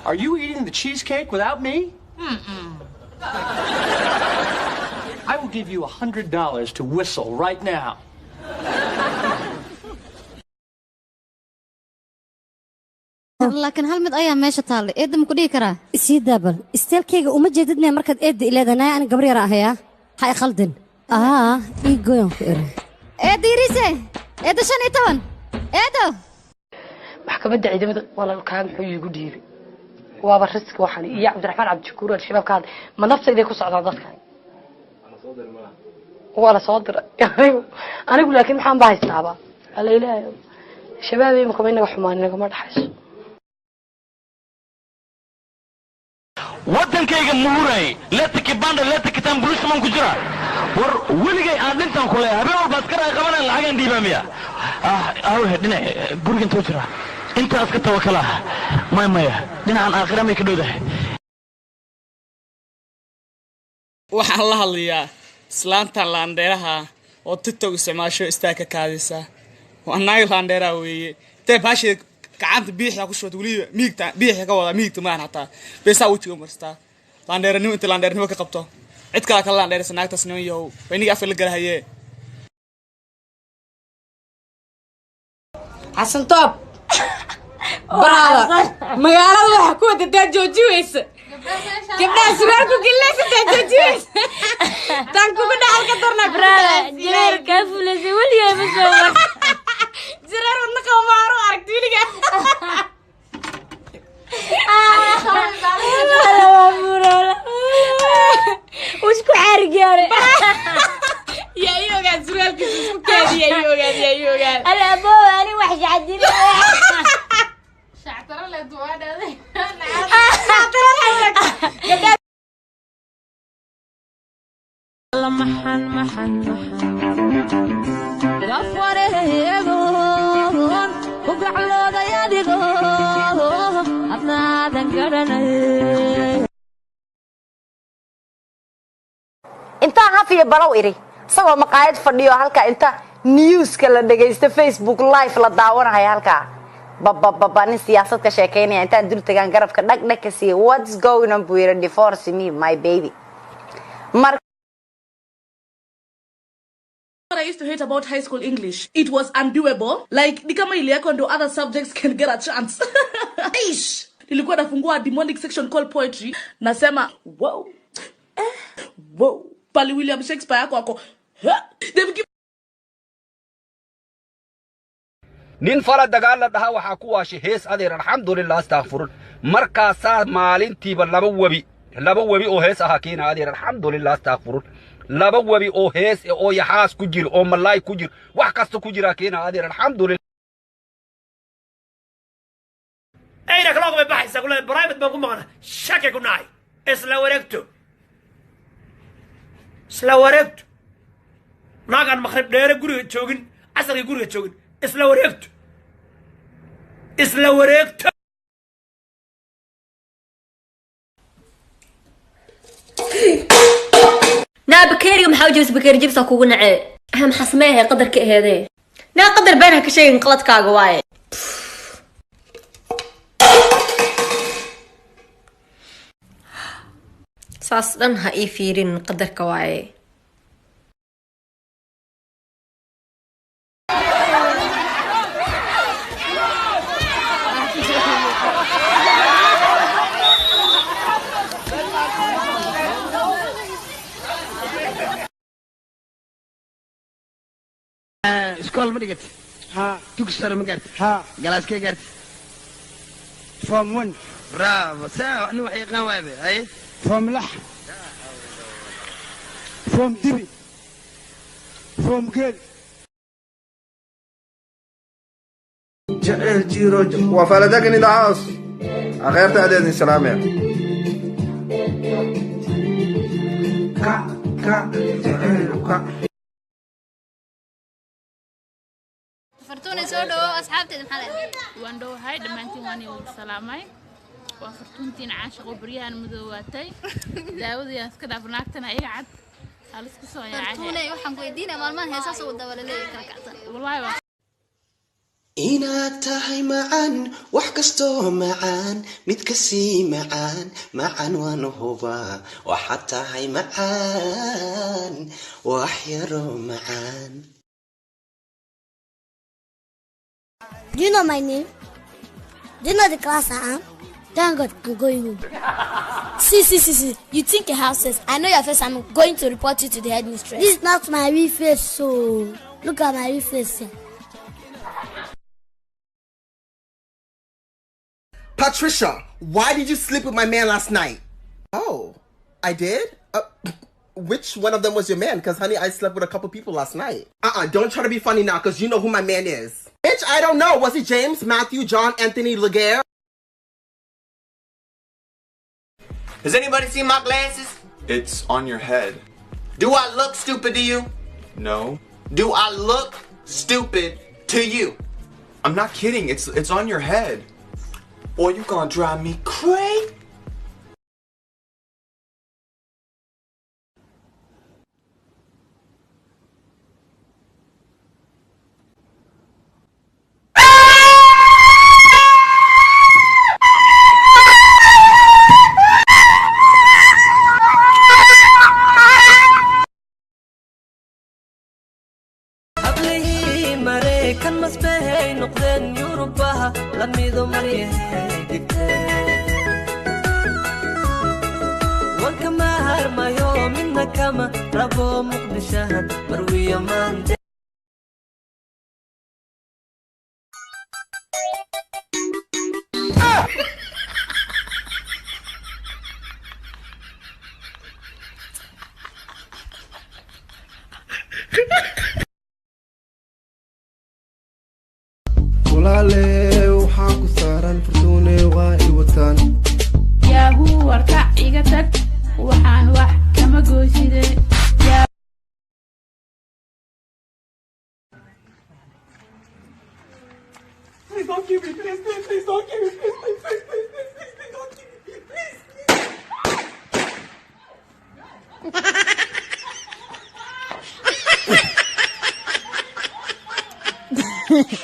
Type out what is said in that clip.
Are you eating the cheesecake without me? I will give you $100 to whistle right now. لكن هل مد أيام ماشي طالع إيه دم كودي كرا سيدابل استيلكيga uma jeedidnaa markaad eed ileedanay aan gabar yar ahaya hay khaldin igoyon إيه ديريسة إيه ده شنو يتون إيه ده maxkamadda ciidamada walaalkaan wuxuu igu dhiibay waaba riski waxaan iyo Cabdiraxmaan Cabdishakuur al-shabaab ka ma naftayda ku socdaan dadka wala soo diray anigu laakiin maxaan baa haystaaba alla ilaahay shabaab ay ma inaga xumaanina ma dhaxayso wadankayga muhuray leetiki banda leetiki tan bulisman ku jira war weligay aan dhintan ku leeyahay habeen walba askar ay qabanayaan lacagan diibaamiya hedina gurigan too jira intaas ka tawakkala maya dhinacan aakhira may ka dhowdahay waxaan la hadlayaa islaanta laandheeraha oo TikTok isticmaasho istaaka kaadisa waa naag laandheeraha weeye tay baashi gacanta biixda ku shubto waliba miigta biixda ka wada miigta ma ahata beesa wajiga marstaa laandheeranimo inta laandheeranimo ka qabto cid kale ka laandheersan naagtaas nimo yow wayniga afka la galahaye Xasan Toob brada magaalada waxa ku wada joojiyeysa gabdhaha suraalku gileysa joojiyeysa tan ku dhaxal ka darna brada jireer ka fulaysa waliya ma soo war jireer wadna qawmaaro aragtiliga usku xarigare يا يوغا زرالك سكادي يا يوغا انا ابو انا وحش عدينا شعتر له دواد هذا شعتر حولك الله محن غفره يغون وقعلودا يدغو ابنا دنقرنا انت عافيه بلو إري سوى مقاعد فرديو هالكا انت نيوز كلا دقيست فيسبوك لايف لا داوانهاي هالكا بابا ني سياسad ka sheekeynaya inta dul tagaan garabka dhag ka sii what's going on with divorce me my baby What I used to hate about high school English, it was undoable. Like, nikama ile yako ndo other subjects can get a chance. Eish! Nilikuwa nafungua demonic section called poetry. Nasema, wow. Wow. Pali William Shakespeare yako. nin fala dagaal la dhaha waxa ku waashay hees adeer alxamdulillah astaghfirun markaas maalintiiba laba wabi oo hees aha kiina adeer alxamdulillah astaghfirun laba wabi oo hees oo yaxaas ku jiro oo malaay ku jiro wax kasta ku jira kiina adeer alxamdulillah ayna kala qof baxaysa kula private baan ku maqana shaki ku naay isla wareegto naagan maghrib dheere guriga joogin asriga guriga joogin isla wareegto نا بكيري محاوجة بس بكيري جبسة كوكو نعي أهم حسميها قدر كإهدي نا قدر بينها كشي انقلت كاقواي ساس لنها إي فيرين قدر كواي اسكول ما قلت ها تكسر ما قلت ها جلاس كي قلت فوم 1 برافو ساعة انه وحي قوابه اي فوم لح فوم دبي فوم قل جعل جيرو وفالدك إن دعاس أخير تعدين السلام يا كا جعل كا فرتوني سودو أصحابتي محلها واندو هاي دمانتي واني والسلامي وفرتونتين عاشق وبريان مذواتي داودي أسكد أبناكتنا إيه عد هالس كسوة يا عاشق فرتوني وحن كويدينا مالمان هي ساسو الدولة ليه كركعتنا والله inaad tahay macaan wax kastoo macaan mid kasii macaan macaan waan hubaa waxaad tahay macaan wax yaroo macaan. Do you know my name? Do you know the class I am? Thank God I'm going home. See. You think your house says, I know your face, I'm going to report you to the headmistress. This is not my real face, so look at my real face here. Patricia, why did you sleep with my man last night? Oh, I did? Which one of them was your man? Because, honey, I slept with a couple people last night. Don't try to be funny now, because you know who my man is. Bitch, I don't know. Was it James, Matthew, John, Anthony, Laguerre? Has anybody seen my glasses? It's on your head. Do I look stupid to you? No. Do I look stupid to you? I'm not kidding. It's on your head. Boy, you gonna drive me crazy. kan masbahay noqdeen Yurubaha la mido mariyay digtay wanka ma harmayo minna kama rabo muqdishahan marwiya maanta walaale waxaan ku saaran furtuune waa i wataan yaahu warkac iga tag waxaan wax kama goyside Please don't give me, please don't give me, please don't give me, please.